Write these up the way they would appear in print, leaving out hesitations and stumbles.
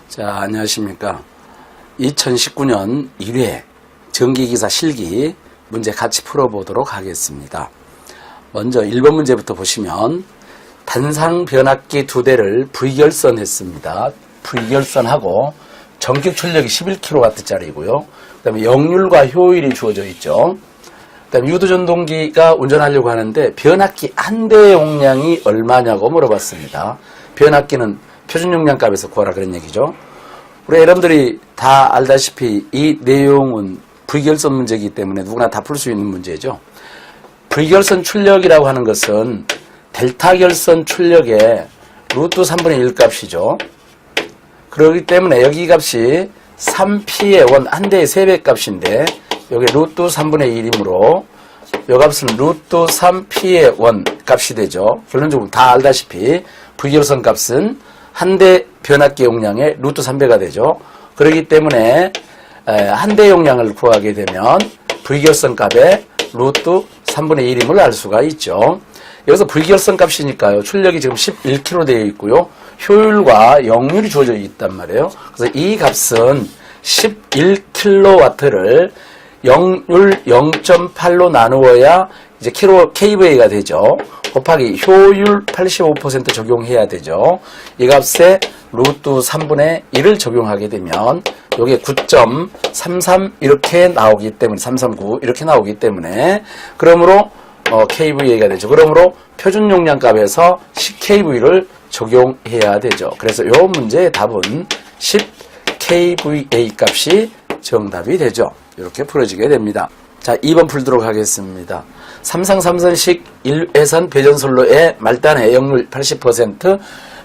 자, 안녕하십니까. 2019년 1회 전기기사 실기 문제 같이 풀어보도록 하겠습니다. 먼저 1번 문제부터 보시면 단상 변압기 2대를 V결선했습니다. V결선하고 전격 출력이 11kW짜리고요. 그 다음에 역률과 효율이 주어져 있죠. 그 다음에 유도전동기가 운전하려고 하는데 변압기 한 대의 용량이 얼마냐고 물어봤습니다. 변압기는 표준 용량 값에서 구하라 그런 얘기죠. 우리 여러분들이 다 알다시피 이 내용은 V결선 문제이기 때문에 누구나 다 풀 수 있는 문제죠. V결선 출력이라고 하는 것은 델타 결선 출력의 루트 3분의 1 값이죠. 그렇기 때문에 여기 값이 3P의 원 한 대의 3배 값인데 여기 루트 3분의 1이므로 이 값은 루트 3P의 원 값이 되죠. 결론적으로 다 알다시피 V결선 값은 한 대 변압기 용량의 루트 3배가 되죠. 그렇기 때문에 한 대 용량을 구하게 되면 V결선 값의 루트 3분의 1임을 알 수가 있죠. 여기서 V결선 값이니까요. 출력이 지금 11kW 되어 있고요. 효율과 역률이 주어져 있단 말이에요. 그래서 이 값은 11kW를 역률 0.8로 나누어야 이제 kVA가 되죠. 곱하기 효율 85% 적용해야 되죠. 이 값에 루트 3분의 1을 적용하게 되면 이게 9.33 이렇게 나오기 때문에 339 이렇게 나오기 때문에 그러므로 kVA가 되죠. 그러므로 표준 용량 값에서 10kV를 적용해야 되죠. 그래서 이 문제의 답은 10kVA 값이 정답이 되죠. 이렇게 풀어지게 됩니다. 자, 2번 풀도록 하겠습니다. 삼상 3선식 1회선 배전솔로의 말단의 역률 80%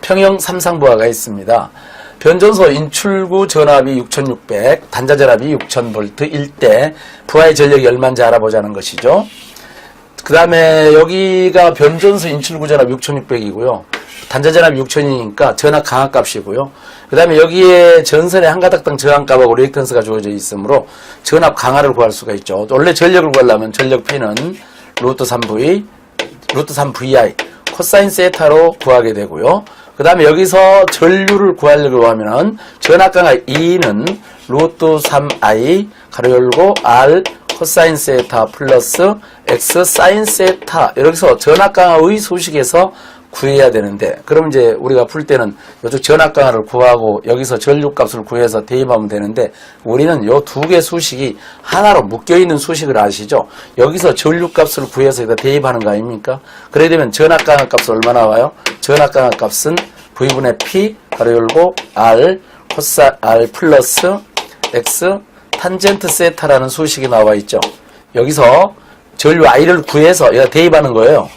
평형 삼상부하가 있습니다. 변전소 인출구 전압이 6600, 단자 전압이 6000V 1대, 부하의 전력이 얼마인지 알아보자는 것이죠. 그 다음에 여기가 변전소 인출구 전압 6600이고요. 단자 전압 6000이니까 전압 강압 값이고요. 그 다음에 여기에 전선의 한 가닥당 저항값하고 리액턴스가 주어져 있으므로 전압 강화를 구할 수가 있죠. 원래 전력을 구하려면 전력 P는 루트 3V, 루트 3VI, 코사인 세타로 구하게 되고요. 그 다음에 여기서 전류를 구하려고 하면은 전압 강화 E는 루트 3I, 가로 열고 R, 코사인 세타 플러스 X 사인 세타, 여기서 전압 강화의 수식에서 구해야 되는데, 그럼 이제 우리가 풀 때는 이쪽 전압 강화를 구하고 여기서 전류 값을 구해서 대입하면 되는데, 우리는 요 두 개 수식이 하나로 묶여있는 수식을 아시죠? 여기서 전류 값을 구해서 여기다 대입하는 거 아닙니까? 그래야 되면 전압 강화 값은 얼마 나와요? 전압 강화 값은 V분의 P, 가로 열고 R, 코사 R 플러스 X 탄젠트 세타라는 수식이 나와 있죠. 여기서 전류 I를 구해서 여기다 대입하는 거예요.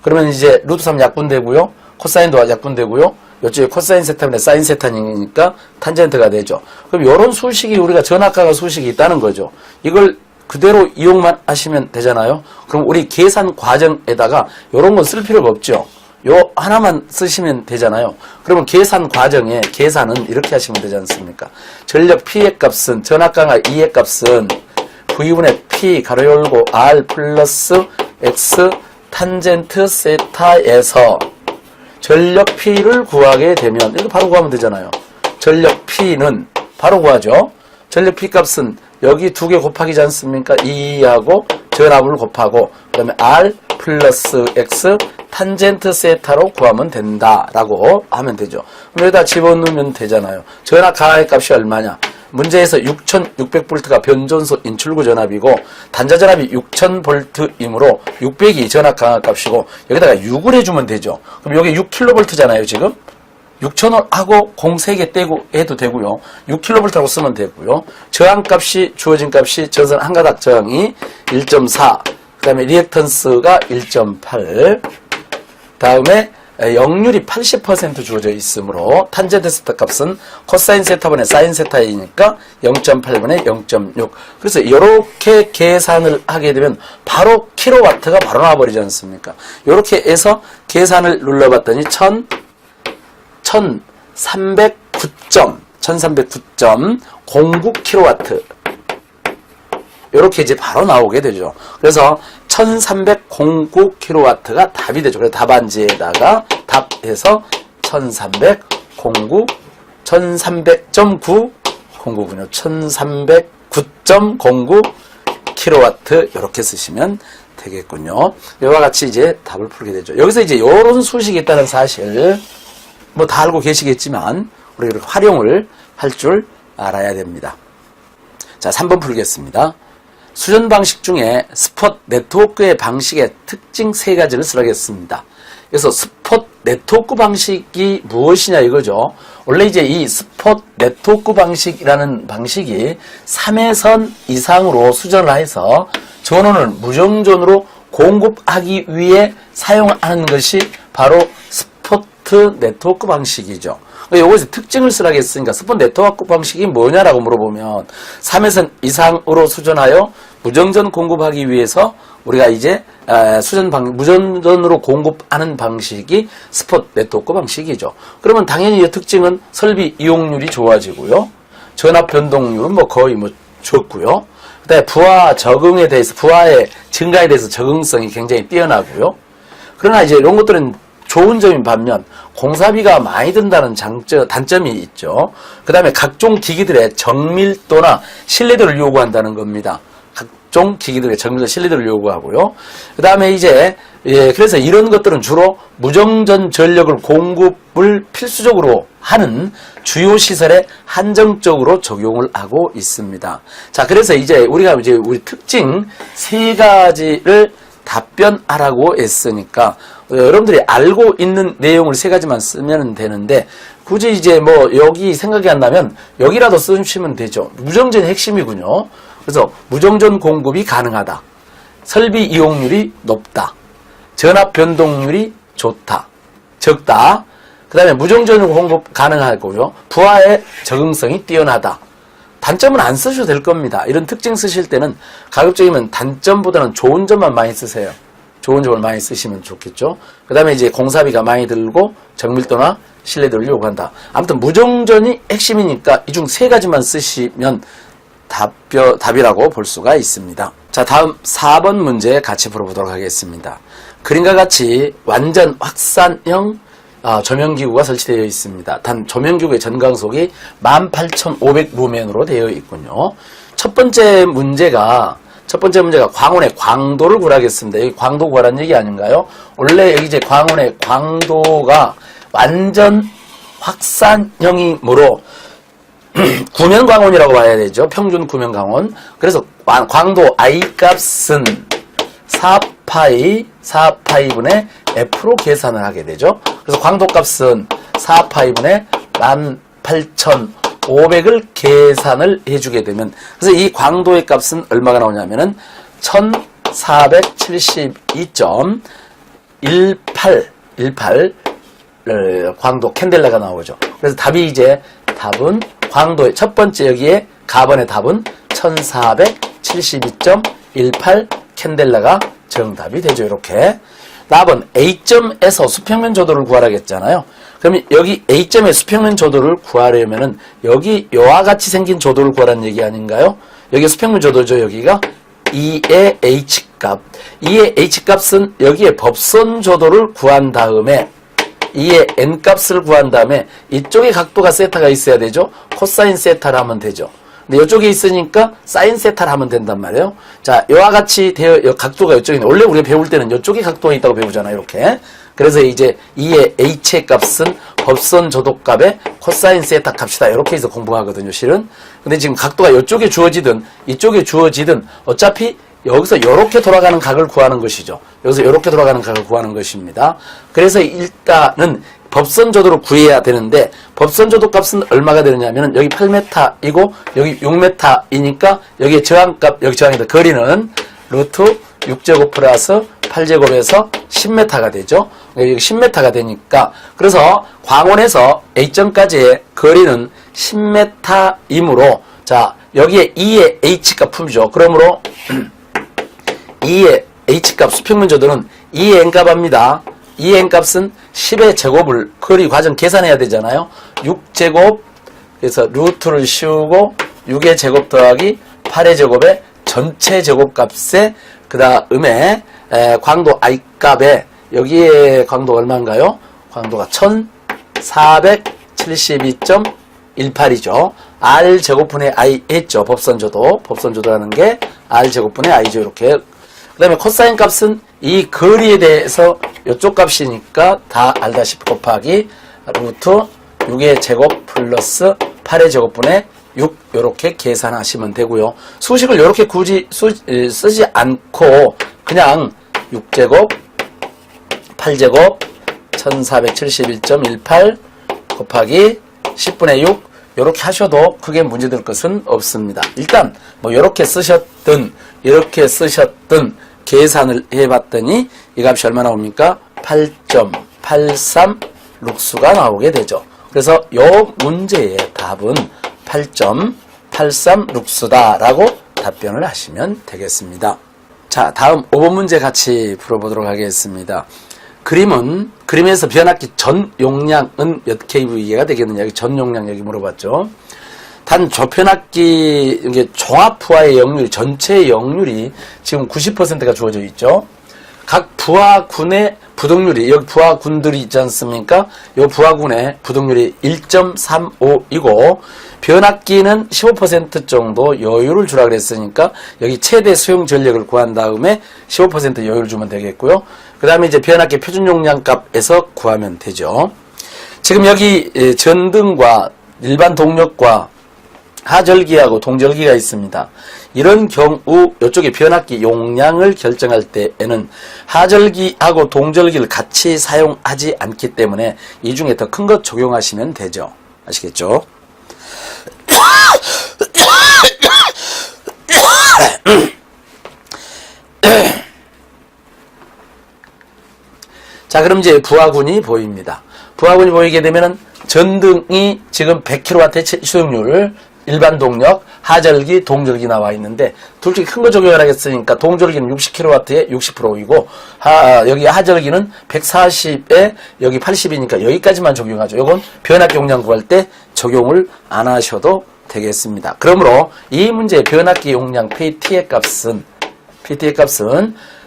그러면 이제 루트 3 약분되고요. 코사인도 약분되고요. 이쪽에 코사인 세타분의 사인 세타니까 탄젠트가 되죠. 그럼 이런 수식이 우리가 전압강화 수식이 있다는 거죠. 이걸 그대로 이용만 하시면 되잖아요. 그럼 우리 계산 과정에다가 이런 건 쓸 필요가 없죠. 요 하나만 쓰시면 되잖아요. 그러면 계산 과정에 계산은 이렇게 하시면 되지 않습니까? 전력 P의 값은 전압강화 E의 값은 V분의 P 가로 열고 R 플러스 X 탄젠트 세타에서 전력 P를 구하게 되면 이렇게 바로 구하면 되잖아요. 전력 P는 바로 구하죠. 전력 P 값은 여기 두 개 곱하기지 않습니까? E하고 전압을 곱하고 그 다음에 R 플러스 X 탄젠트 세타로 구하면 된다라고 하면 되죠. 그럼 여기다 집어넣으면 되잖아요. 전압 강화의 값이 얼마냐? 문제에서 6600V가 변전소 인출구 전압이고 단자 전압이 6000V이므로 600이 전압 강화 값이고 여기다가 6을 해주면 되죠. 그럼 여기 6kV잖아요 지금. 6000을 하고 공 3개 떼고 해도 되고요. 6kV라고 쓰면 되고요. 저항값이 주어진 값이 전선 한 가닥 저항이 1.4, 그 다음에 리액턴스가 1.8, 다음에 역률이 80% 주어져 있으므로 탄젠트 세타 값은 코사인 세타분의 사인 세타이니까 0.8분의 0.6. 그래서 이렇게 계산을 하게 되면 바로 킬로와트가 바로 나와버리지 않습니까? 이렇게 해서 계산을 눌러봤더니 1309.09킬로와트 이렇게 이제 바로 나오게 되죠. 그래서 1309킬로와트가 답이 되죠. 그래서 답안지에다가 답해서 1309 1300.9 09군요. 1309.09 kW 이렇게 쓰시면 되겠군요. 이와 같이 이제 답을 풀게 되죠. 여기서 이제 이런 수식이 있다는 사실 뭐 다 알고 계시겠지만 우리가 이렇게 활용을 할 줄 알아야 됩니다. 자, 3번 풀겠습니다. 수전 방식 중에 스폿 네트워크의 방식의 특징 3가지를 쓰라겠습니다. 그래서 스폿 네트워크 방식이 무엇이냐 이거죠. 원래 이제 이 스폿 네트워크 방식이라는 방식이 3회선 이상으로 수전을 해서 전원을 무정전으로 공급하기 위해 사용하는 것이 바로 스폿 네트워크 방식이죠. 요것의 특징을 쓰라겠으니까 스폿 네트워크 방식이 뭐냐라고 물어보면 3회선 이상으로 수전하여 무정전 공급하기 위해서 우리가 이제 무전전으로 공급하는 방식이 스폿 네트워크 방식이죠. 그러면 당연히 이 특징은 설비 이용률이 좋아지고요. 전압 변동률은 뭐 거의 뭐 적고요. 그다음에 부하의 증가에 대해서 적응성이 굉장히 뛰어나고요. 그러나 이제 이런 것들은 좋은 점인 반면 공사비가 많이 든다는 단점이 있죠. 그 다음에 각종 기기들의 정밀도나 신뢰도를 요구한다는 겁니다. 각종 기기들의 정밀도, 신뢰도를 요구하고요. 그 다음에 이제 그래서 이런 것들은 주로 무정전 전력을 공급을 필수적으로 하는 주요 시설에 한정적으로 적용을 하고 있습니다. 자, 그래서 이제 우리 특징 3가지를 답변하라고 했으니까 여러분들이 알고 있는 내용을 3가지만 쓰면 되는데 굳이 이제 뭐 여기 생각이 안 나면 여기라도 쓰시면 되죠. 무정전이 핵심이군요. 그래서 무정전 공급이 가능하다. 설비 이용률이 높다. 전압 변동률이 좋다. 적다. 그 다음에 무정전 공급 가능하고요. 부하의 적응성이 뛰어나다. 단점은 안 쓰셔도 될 겁니다. 이런 특징 쓰실 때는 가급적이면 단점보다는 좋은 점만 많이 쓰세요. 좋은 점을 많이 쓰시면 좋겠죠. 그 다음에 이제 공사비가 많이 들고 정밀도나 신뢰도를 요구한다. 아무튼 무정전이 핵심이니까 이 중 3가지만 쓰시면 답이라고 볼 수가 있습니다. 자, 다음 4번 문제 같이 풀어보도록 하겠습니다. 그림과 같이 완전 확산형 조명기구가 설치되어 있습니다. 단 조명기구의 전광속이 18,500루멘으로 되어 있군요. 첫 번째 문제가 광원의 광도를 구하겠습니다. 여기 광도 구하라는 얘기 아닌가요? 원래 여기 이제 광원의 광도가 완전 확산형이므로 구면광원이라고 봐야 되죠. 평균 구면광원. 그래서 광도 I 값은 4파이분의 F로 계산을 하게 되죠. 그래서 광도 값은 4파이분의 18,500을 계산을 해주게 되면, 그래서 이 광도의 값은 얼마가 나오냐면은 1412.18 광도 캔델라가 나오죠. 그래서 답은 광도의 첫 번째 여기에 가번의 답은 1472.18 캔델라가 정답이 되죠. 이렇게. 답은 A점에서 수평면 조도를 구하라겠잖아요. 그러면 여기 A점의 수평면 조도를 구하려면은 여기 이와 같이 생긴 조도를 구하라는 얘기 아닌가요? 여기 수평면 조도죠. 여기가 2의 H값. 2의 H값은 여기에 법선 조도를 구한 다음에 2의 N값을 구한 다음에 이쪽에 각도가 세타가 있어야 되죠. 코사인 세타를 하면 되죠. 근데 이쪽에 있으니까 사인 세타를 하면 된단 말이에요. 자, 이와 같이 각도가 이쪽에 있는데 원래 우리가 배울 때는 이쪽에 각도가 있다고 배우잖아요. 이렇게. 그래서 이제 2의 H의 값은 법선 조도값의 코사인 세타 값이다. 이렇게 해서 공부하거든요. 실은. 근데 지금 각도가 이쪽에 주어지든 이쪽에 주어지든 어차피 여기서 이렇게 돌아가는 각을 구하는 것이죠. 여기서 이렇게 돌아가는 각을 구하는 것입니다. 그래서 일단은 법선 조도를 구해야 되는데 법선 조도 값은 얼마가 되느냐면 여기 8m이고 여기 6m이니까 여기에 저항값, 여기 저항이다. 거리는 루트 6제곱 플러스 8제곱에서 10m가 되죠. 여기 10m가 되니까 그래서 광원에서 A점까지의 거리는 10m이므로 자 여기에 2의 H값 품이죠. 그러므로 2의 H값 수평면 조도는 2의 N값합니다. 2의 N값은 10의 제곱을 거리 과정 계산해야 되잖아요. 6제곱 그래서 루트를 씌우고 6의 제곱 더하기 8의 제곱의 전체 제곱값에 그 다음에 광도 I값에 여기에 광도가 얼마인가요? 광도가 1472.18 18이죠. R 제곱분의 I 했죠. 법선조도 하는 게 R 제곱분의 I죠. 이렇게. 그 다음에 코사인 값은 이 거리에 대해서 이쪽 값이니까 다 알다시피 곱하기 루트 6의 제곱 플러스 8의 제곱분의 6 이렇게 계산하시면 되고요. 수식을 이렇게 굳이 쓰지 않고 그냥 6제곱 8제곱 1471.18 곱하기 10분의 6 이렇게 하셔도 크게 문제될 것은 없습니다. 일단 뭐 이렇게 쓰셨든 이렇게 쓰셨든 계산을 해봤더니 이 값이 얼마 나옵니까? 8.83 룩수가 나오게 되죠. 그래서 이 문제의 답은 8.83 룩수다라고 답변을 하시면 되겠습니다. 자, 다음 5번 문제 같이 풀어보도록 하겠습니다. 그림에서 변압기 전 용량은 몇 kV가 되겠느냐. 여기 전 용량 여기 물어봤죠. 단 조편압기 이게 종합 부하의 역률, 전체의 역률이 지금 90%가 주어져 있죠. 각 부하군의 부동률이 여기 부하군들이 있지 않습니까? 이 부하군의 부동률이 1.35이고 변압기는 15% 정도 여유를 주라 그랬으니까 여기 최대 수용 전력을 구한 다음에 15% 여유를 주면 되겠고요. 그 다음에 이제 변압기 표준 용량 값에서 구하면 되죠. 지금 여기 전등과 일반 동력과 하절기하고 동절기가 있습니다. 이런 경우 이쪽에 변압기 용량을 결정할 때에는 하절기하고 동절기를 같이 사용하지 않기 때문에 이 중에 더 큰 것 적용하시면 되죠. 아시겠죠? 자, 그럼 이제 부하군이 보입니다. 부하군이 보이게 되면은 전등이 지금 100kW의 수용률, 일반 동력, 하절기, 동절기 나와 있는데 둘 중에 큰 거 적용을 하겠으니까 동절기는 60kW에 60%이고 여기 하절기는 140에 여기 80이니까 여기까지만 적용하죠. 이건 변압기 용량 구할 때 적용을 안 하셔도 되겠습니다. 그러므로 이 문제의 변압기 용량 PT의 값은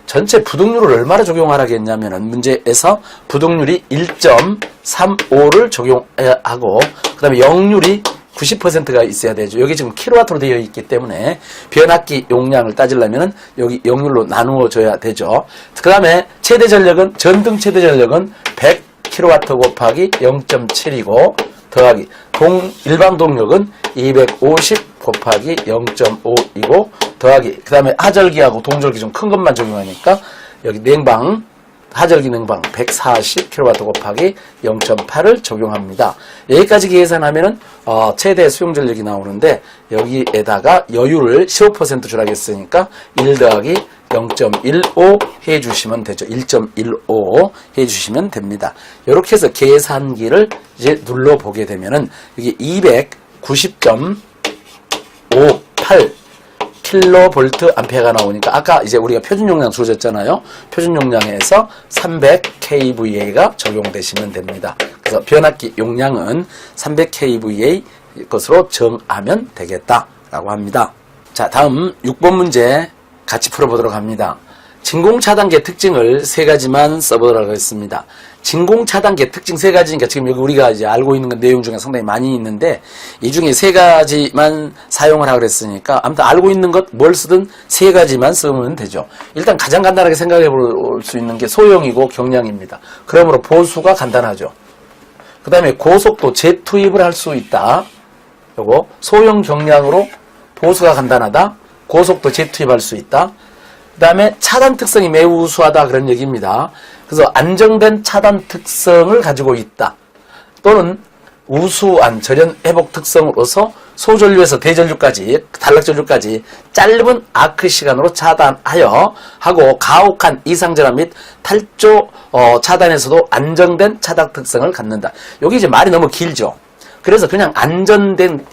전체 부동률을 얼마나 적용하라겠냐면은 문제에서 부동률이 1.35를 적용하고 그 다음에 역률이 90%가 있어야 되죠. 여기 지금 킬로와트로 되어 있기 때문에 변압기 용량을 따지려면 여기 역률로 나누어줘야 되죠. 그 다음에 최대 전력은 전등 최대 전력은 100kW 곱하기 0.7이고 더하기 일반 동력은 250 곱하기 0.5이고 더하기 그 다음에 하절기하고 동절기 좀 큰 것만 적용하니까 여기 냉방 하절기 냉방 140kW 곱하기 0.8을 적용합니다. 여기까지 계산하면은 최대 수용 전력이 나오는데 여기에다가 여유를 15% 주라고 했으니까 1 더하기 0.15 해주시면 되죠. 1.15 해주시면 됩니다. 이렇게 해서 계산기를 이제 눌러보게 되면은 여기 290.58 킬로볼트 암페어가 나오니까 아까 이제 우리가 표준 용량 주어졌잖아요. 표준 용량에서 300kVA가 적용되시면 됩니다. 그래서 변압기 용량은 300kVA 것으로 정하면 되겠다라고 합니다. 자, 다음 6번 문제 같이 풀어보도록 합니다. 진공차단계 특징을 세 가지만 써보도록 하겠습니다. 진공차단계 특징 세 가지니까 지금 여기 우리가 이제 알고 있는 내용 중에 상당히 많이 있는데 이 중에 세 가지만 사용을 하고 그랬으니까 아무튼 알고 있는 것 뭘 쓰든 세 가지만 쓰면 되죠. 일단 가장 간단하게 생각해 볼 수 있는 게 소형이고 경량입니다. 그러므로 보수가 간단하죠. 그 다음에 고속도 재투입을 할 수 있다. 요거 소형 경량으로 보수가 간단하다. 고속도 재투입할 수 있다. 그 다음에 차단 특성이 매우 우수하다 그런 얘기입니다. 그래서 안정된 차단 특성을 가지고 있다. 또는 우수한 절연 회복 특성으로서 소전류에서 대전류까지 단락전류까지 짧은 아크 시간으로 차단하여 하고 가혹한 이상전압 및 탈조 차단에서도 안정된 차단 특성을 갖는다. 여기 이제 말이 너무 길죠. 그래서 그냥 안정된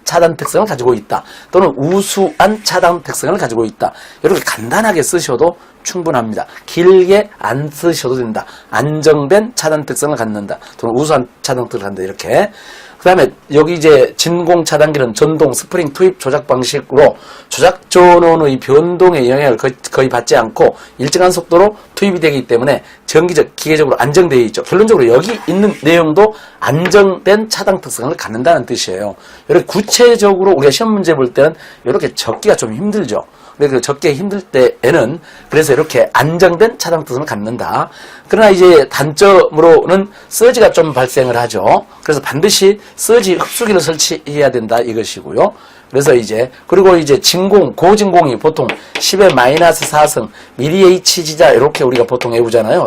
차단 특성을 가지고 있다. 또는 우수한 차단 특성을 가지고 있다. 이렇게 간단하게 쓰셔도 충분합니다. 길게 안 쓰셔도 된다. 안정된 차단 특성을 갖는다. 또는 우수한 차단 특성을 갖는다. 이렇게. 그 다음에 여기 이제 진공 차단기는 전동 스프링 투입 조작 방식으로 조작 전원의 변동의 영향을 거의 받지 않고 일정한 속도로 투입이 되기 때문에 전기적, 기계적으로 안정되어 있죠. 결론적으로 여기 있는 내용도 안정된 차단 특성을 갖는다는 뜻이에요. 이렇게 구체적으로 우리가 시험 문제 볼 때는 이렇게 적기가 좀 힘들죠. 근데 적기가 힘들 때에는 그래서 이렇게 안정된 차단 특성을 갖는다. 그러나 이제 단점으로는 서지가 좀 발생을 하죠. 그래서 반드시 서지 흡수기를 설치해야 된다 이것이고요. 그래서 이제 그리고 이제 진공, 고진공이 보통 10의 마이너스 4성 mH 지자 이렇게 우리가 보통 외우잖아요.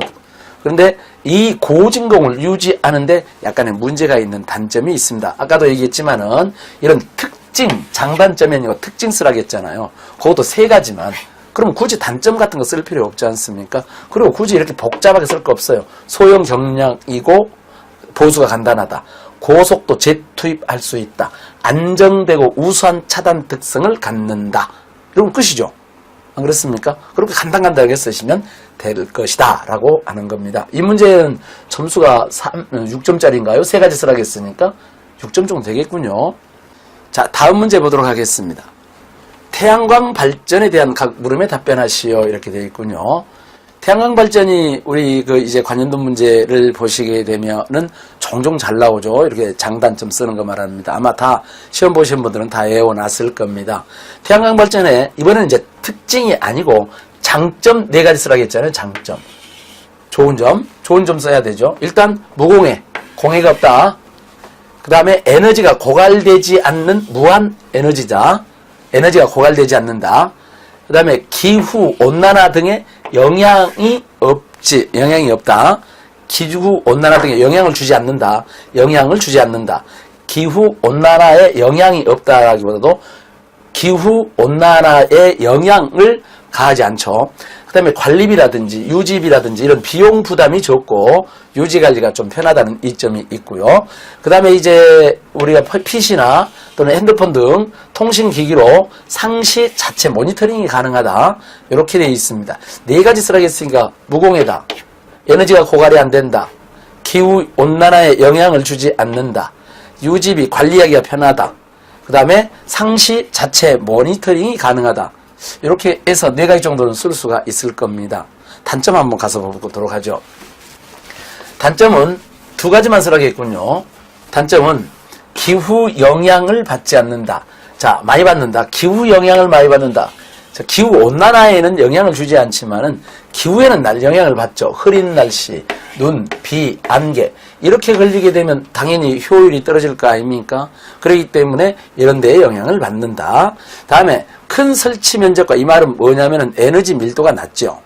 그런데 이 고진공을 유지하는데 약간의 문제가 있는 단점이 있습니다. 아까도 얘기했지만은 이런 특징, 장단점이 아니고 특징 쓰라고 했잖아요. 그것도 세 가지만. 그럼 굳이 단점 같은 거 쓸 필요 없지 않습니까? 그리고 굳이 이렇게 복잡하게 쓸 거 없어요. 소형 경량이고 보수가 간단하다. 고속도 재투입할 수 있다. 안정되고 우수한 차단 특성을 갖는다. 이러면 끝이죠. 안 그렇습니까? 그렇게 간단하게 쓰시면 될 것이다 라고 하는 겁니다. 이 문제는 점수가 6점짜리인가요? 세 가지 쓰라고 했으니까 6점 정도 되겠군요. 자, 다음 문제 보도록 하겠습니다. 태양광 발전에 대한 각 물음에 답변하시오. 이렇게 되어 있군요. 태양광 발전이 우리 이제 관련된 문제를 보시게 되면은 종종 잘 나오죠. 이렇게 장단점 쓰는 거 말합니다. 아마 다 시험 보신 분들은 다 외워놨을 겁니다. 태양광 발전에 이번에는 이제 특징이 아니고 장점 4가지 쓰라고 했잖아요. 장점. 좋은 점 써야 되죠. 일단 무공해. 공해가 없다. 그 다음에 에너지가 고갈되지 않는 무한 에너지자. 에너지가 고갈되지 않는다. 그 다음에 기후, 온난화 등의 영향이 없다. 기후, 온난화 등의 영향을 주지 않는다. 기후, 온난화에 영향이 없다라기보다도 기후, 온난화에 영향을 가하지 않죠. 그 다음에 관리비라든지 유지비라든지 이런 비용 부담이 적고 유지관리가 좀 편하다는 이점이 있고요. 그 다음에 이제 우리가 PC나 또는 핸드폰 등 통신기기로 상시 자체 모니터링이 가능하다. 이렇게 되어 있습니다. 4가지 쓰라고 했으니까 무공해다. 에너지가 고갈이 안 된다. 기후 온난화에 영향을 주지 않는다. 유지비 관리하기가 편하다. 그 다음에 상시 자체 모니터링이 가능하다. 이렇게 해서 4가지 정도는 쓸 수가 있을 겁니다. 단점 한번 가서 보도록 하죠. 단점은 2가지만 쓰라고 했군요. 단점은 기후 영향을 받지 않는다. 자, 많이 받는다. 기후 영향을 많이 받는다. 자, 기후 온난화에는 영향을 주지 않지만은 기후에는 영향을 받죠. 흐린 날씨, 눈, 비, 안개 이렇게 걸리게 되면 당연히 효율이 떨어질 거 아닙니까? 그렇기 때문에 이런 데에 영향을 받는다. 다음에 큰 설치 면적과 이 말은 뭐냐면은 에너지 밀도가 낮죠.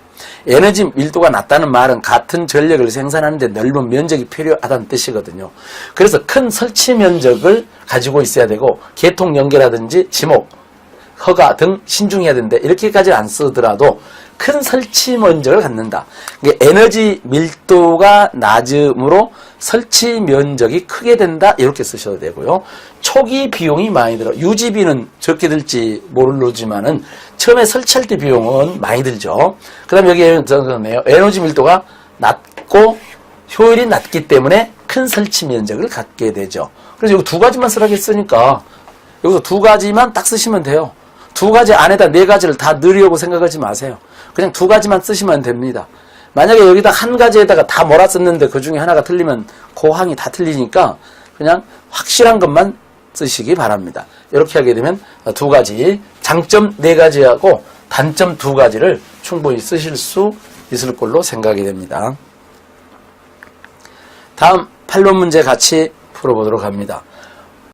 에너지 밀도가 낮다는 말은 같은 전력을 생산하는데 넓은 면적이 필요하다는 뜻이거든요. 그래서 큰 설치 면적을 가지고 있어야 되고 계통 연계라든지 지목, 허가 등 신중해야 되는데 이렇게까지 안 쓰더라도 큰 설치 면적을 갖는다. 에너지 밀도가 낮으므로 설치 면적이 크게 된다. 이렇게 쓰셔도 되고요. 초기 비용이 많이 들어. 유지비는 적게 들지 모르지만은 처음에 설치할 때 비용은 많이 들죠. 그 다음에 여기에 적었네요. 에너지 밀도가 낮고 효율이 낮기 때문에 큰 설치 면적을 갖게 되죠. 그래서 여기 2가지만 쓰라고 했으니까 여기서 2가지만 딱 쓰시면 돼요. 2가지 안에다 4가지를 다 넣으려고 생각하지 마세요. 그냥 2가지만 쓰시면 됩니다. 만약에 여기다 1가지에다가 다 몰아썼는데 그 중에 하나가 틀리면 그 항이 다 틀리니까 그냥 확실한 것만 쓰시기 바랍니다. 이렇게 하게 되면 2가지, 장점 4가지하고 단점 2가지를 충분히 쓰실 수 있을 걸로 생각이 됩니다. 다음 8번 문제 같이 풀어보도록 합니다.